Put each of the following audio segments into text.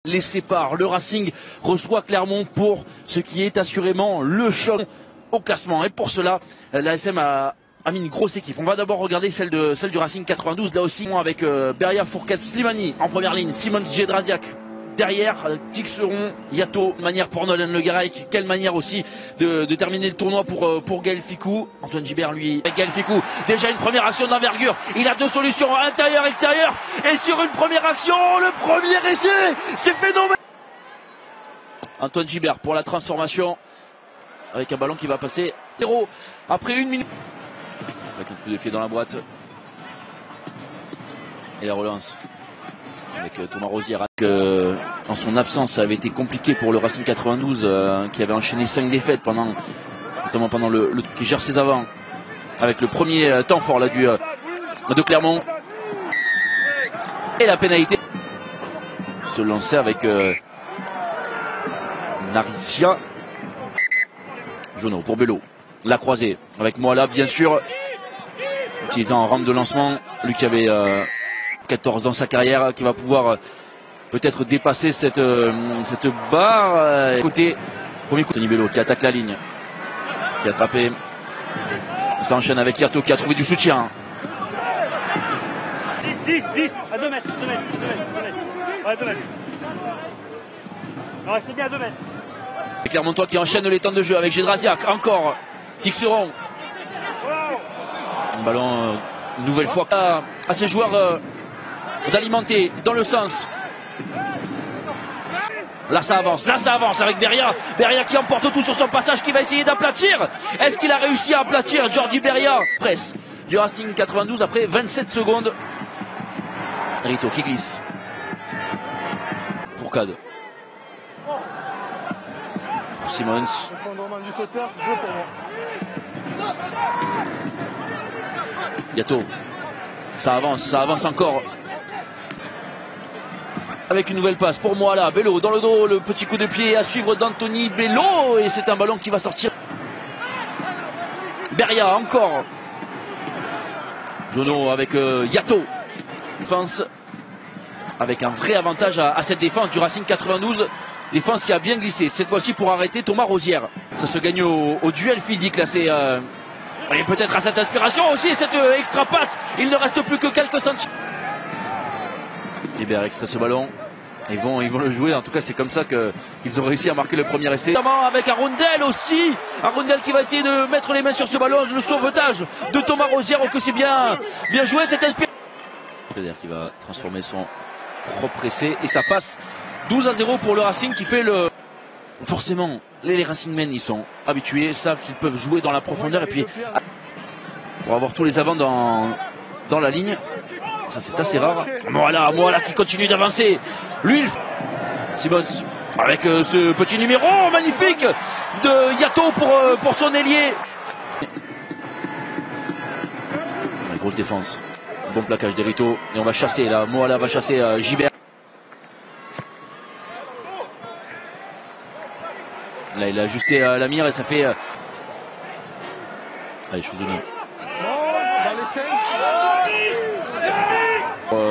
Les sépare. Le Racing reçoit Clermont pour ce qui est assurément le choc au classement. Et pour cela, l'ASM a mis une grosse équipe. On va d'abord regarder celle du Racing 92. Là aussi, avec Beria, Fourcade, Slimani en première ligne. Simon Gédrasiak derrière. Tixeron, Yato. Manière pour Nolan Le Garec. Quelle manière aussi de terminer le tournoi pour Gaël Fickou. Antoine Gibert, lui, avec Gaël Fickou. Déjà une première action d'envergure. Il a deux solutions, intérieur, extérieur. Et sur une première action, le premier essai, c'est phénoménal. Antoine Gibert pour la transformation. Avec un ballon qui va passer 0 après 1 minute. Avec un coup de pied dans la boîte. Et la relance. Avec Thomas Rosière. En son absence, ça avait été compliqué pour le Racing 92 qui avait enchaîné 5 défaites notamment pendant le qui gère ses avants. Avec le premier temps fort là de Clermont. Et la pénalité. Se lancer avec Naricia. Jono pour Bello. La croisée avec Moala bien sûr. Utilisant en rampe de lancement. Lui qui avait 14 dans sa carrière, qui va pouvoir peut-être dépasser cette barre. Côté, premier coup, Tony Bello qui attaque la ligne. Qui a attrapé. Ça enchaîne avec Yato qui a trouvé du soutien. 10, à 2 mètres, 2 mètres. Ouais, 2 mètres. Non, c'est bien à 2 mètres. Et Clermontois qui enchaîne les temps de jeu avec Gédrasiak, encore Tixeron. Un ballon une nouvelle fois à ses joueurs d'alimenter dans le sens. Là ça avance avec Beria. Beria qui emporte tout sur son passage, qui va essayer d'aplatir. Est-ce qu'il a réussi à aplatir Georgie Beria? Presse du Racing 92 après 27 secondes. Rito qui glisse. Fourcade. Simons. Yato. Ça avance encore. Avec une nouvelle passe pour moi là. Bello dans le dos. Le petit coup de pied à suivre d'Anthony Bello. Et c'est un ballon qui va sortir. Beria encore. Jono avec Yato. Défense. Avec un vrai avantage à cette défense du Racing 92. Défense qui a bien glissé. Cette fois-ci pour arrêter Thomas Rosière. Ça se gagne au duel physique là. C'est et peut-être à cette inspiration aussi, cette extra passe. Il ne reste plus que quelques centimètres. Libère extrait ce ballon. Ils vont le jouer. En tout cas, c'est comme ça qu'ils ont réussi à marquer le premier essai. Avec Arundel aussi. Arundel qui va essayer de mettre les mains sur ce ballon. Le sauvetage de Thomas Rosière. Oh, que c'est bien joué cette inspiration. C'est-à-dire qu'il va transformer son propre essai. Et ça passe 12-0 pour le Racing qui fait le... Forcément, les Racingmen, ils sont habitués, savent qu'ils peuvent jouer dans la profondeur et puis pour avoir tous les avants dans la ligne, ça c'est assez rare. Moala qui continue d'avancer. Lui, Simons avec ce petit numéro magnifique de Yato pour son ailier. Grosse défense, bon plaquage d'Erito et on va chasser là. Moala va chasser Gibert. Là, il a ajusté la mire et ça fait. Allez, Chouzoni.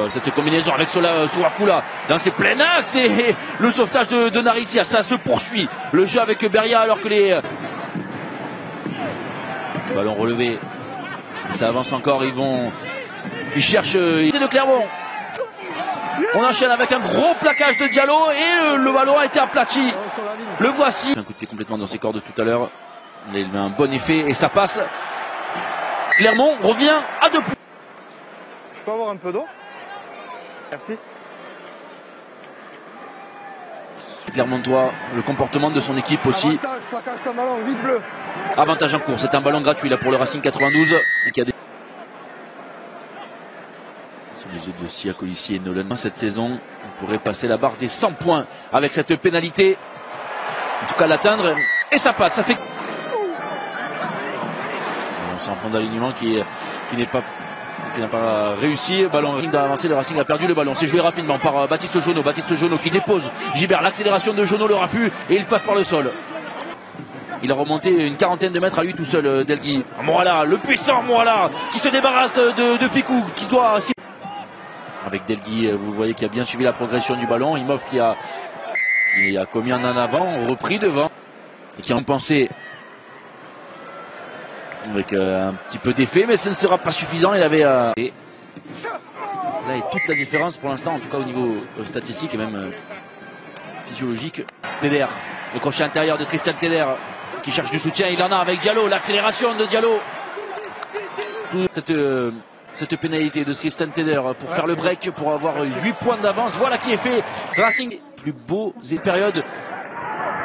Cette combinaison avec Sourakou là, dans ses pleins axes et le sauvetage de Naricia, ça se poursuit. Le jeu avec Beria alors que les. Ballon relevé. Ça avance encore, ils cherchent. C'est de Clermont. On enchaîne avec un gros plaquage de Diallo et le ballon a été aplati. Le voici. Un coup de pied complètement dans ses cordes tout à l'heure. Il met un bon effet et ça passe. Clermont revient à 2 points. Je peux avoir un peu d'eau? Merci. Clermontois, le comportement de son équipe aussi. Avantage, plaquage sur ballon, 8 bleu. Avantage en cours, c'est un ballon gratuit là pour le Racing 92. Qui a des... Sur les yeux de Sia Colissier et Nolan cette saison, on pourrait passer la barre des 100 points avec cette pénalité. En tout cas l'atteindre et ça passe, ça fait. C'est un fond d'alignement qui n'a pas réussi. Ballon d'avancer, le Racing a perdu le ballon. C'est joué rapidement par Baptiste Jono. Baptiste Jono qui dépose Gibert. L'accélération de Jono, le raffut et il passe par le sol. Il a remonté une quarantaine de mètres à lui tout seul, Delgui. Moala, le puissant Moala qui se débarrasse de Fickou qui doit. avec Delgui, vous voyez qu'il a bien suivi la progression du ballon. Imhoff qui a commis un en avant, repris devant et qui a pensé avec un petit peu d'effet, mais ce ne sera pas suffisant. Il avait et là est toute la différence pour l'instant, en tout cas au niveau statistique et même physiologique. Teder, le crochet intérieur de Tristan Teder qui cherche du soutien, il en a avec Diallo, l'accélération de Diallo. Cette pénalité de Tristan Teder pour faire le break, pour avoir 8 points d'avance. Voilà qui est fait. Racing, plus beaux périodes,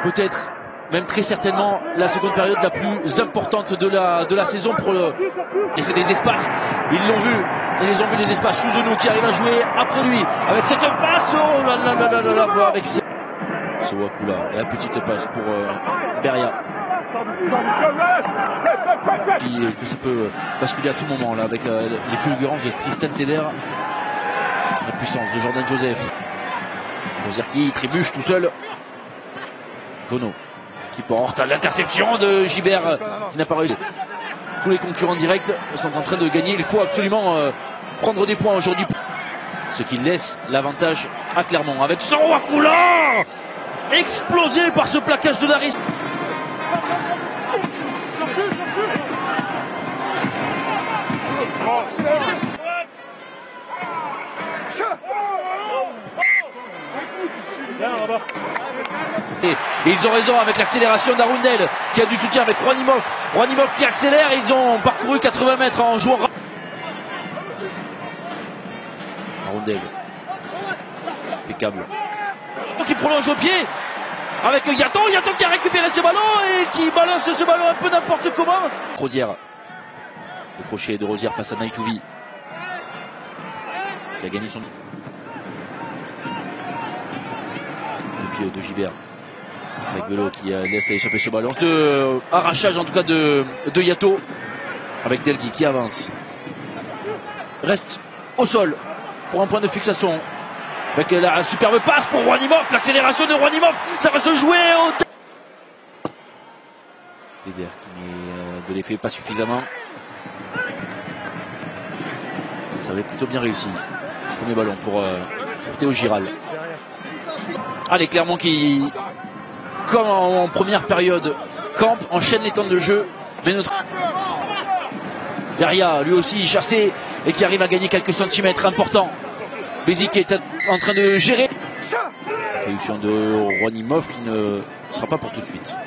peut-être même très certainement la seconde période la plus importante de la saison pour laisser des espaces. Ils l'ont vu, ils ont vu les espaces. Chouzenou qui arrive à jouer après lui avec cette passe. Oh là là là là là là, avec ce Wakula et la petite passe pour Beria. Que ça peut basculer à tout moment là avec les fulgurances de Tristan Teder, la puissance de Jordan Joseph. Rosière qui trébuche tout seul. Jono qui porte à l'interception de Gibert qui n'a pas réussi. Tous les concurrents directs sont en train de gagner. Il faut absolument prendre des points aujourd'hui, ce qui laisse l'avantage à Clermont avec son Wakula explosé par ce plaquage de Laris. Et ils ont raison avec l'accélération d'Arundel qui a du soutien avec Juan Imhoff. Juan Imhoff qui accélère. Ils ont parcouru 80 mètres en jouant. Arundel, impeccable, qui prolonge au pied avec Yaton qui a récupéré ce ballon et qui balance ce ballon un peu n'importe comment. Rosière, le crochet de Rosière face à Naitouvi qui a gagné son pied de Gibert avec Bello qui laisse échapper ce ballon de arrachage en tout cas de Yato avec Delgui qui avance, reste au sol pour un point de fixation avec la superbe passe pour Juan Imhoff, l'accélération de Juan Imhoff, ça va se jouer au Teder qui met de l'effet pas suffisamment. Ça avait plutôt bien réussi. Premier ballon pour Théo Giral. Allez, Clermont qui, comme en première période, campe, enchaîne les temps de jeu. Mais notre Beria, lui aussi chassé et qui arrive à gagner quelques centimètres importants. Bézi qui est en train de gérer. Solution de Juan Imhoff qui ne sera pas pour tout de suite.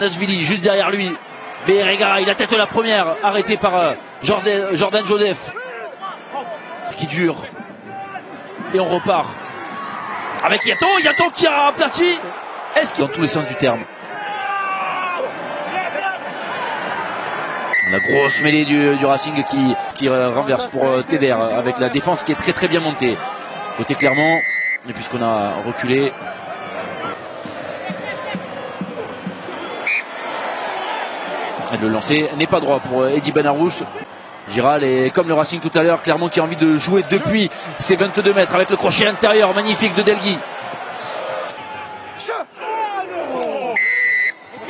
Nashvili juste derrière lui. Berega, il a tête la première, arrêté par Jordan Joseph qui dure. Et on repart avec Yato qui a aplati. Est-ce qu'il dans tous les sens du terme. La grosse mêlée du Racing qui renverse pour Teder avec la défense qui est très très bien montée côté Clermont, et puisqu'on a reculé. Et le lancer n'est pas droit pour Eddy Benarous. Giral et comme le Racing tout à l'heure, Clermont qui a envie de jouer depuis ses 22 mètres avec le crochet intérieur magnifique de Delgui.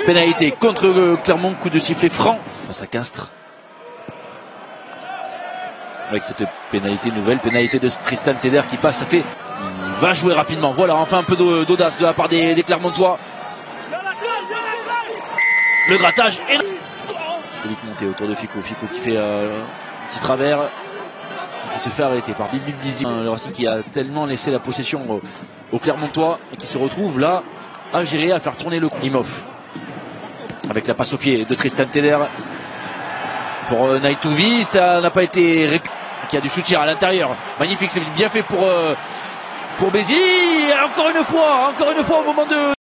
Pénalité contre Clermont, coup de sifflet franc face à Castres. Avec cette pénalité nouvelle, pénalité de Tristan Teder qui passe, ça fait. Il va jouer rapidement. Voilà, enfin un peu d'audace de la part des Clermontois. Le grattage est. Solide montée autour de Fico. Fico qui fait un petit travers. Qui se fait arrêter par Bibi Bizi. Le Racing qui a tellement laissé la possession aux Clermontois et qui se retrouve là à gérer, à faire tourner le Imhoff. Avec la passe au pied de Tristan Teder pour Naitouvi, ça n'a pas été qui a du soutien à l'intérieur. Magnifique, c'est bien fait pour Bézi. Encore une fois au moment de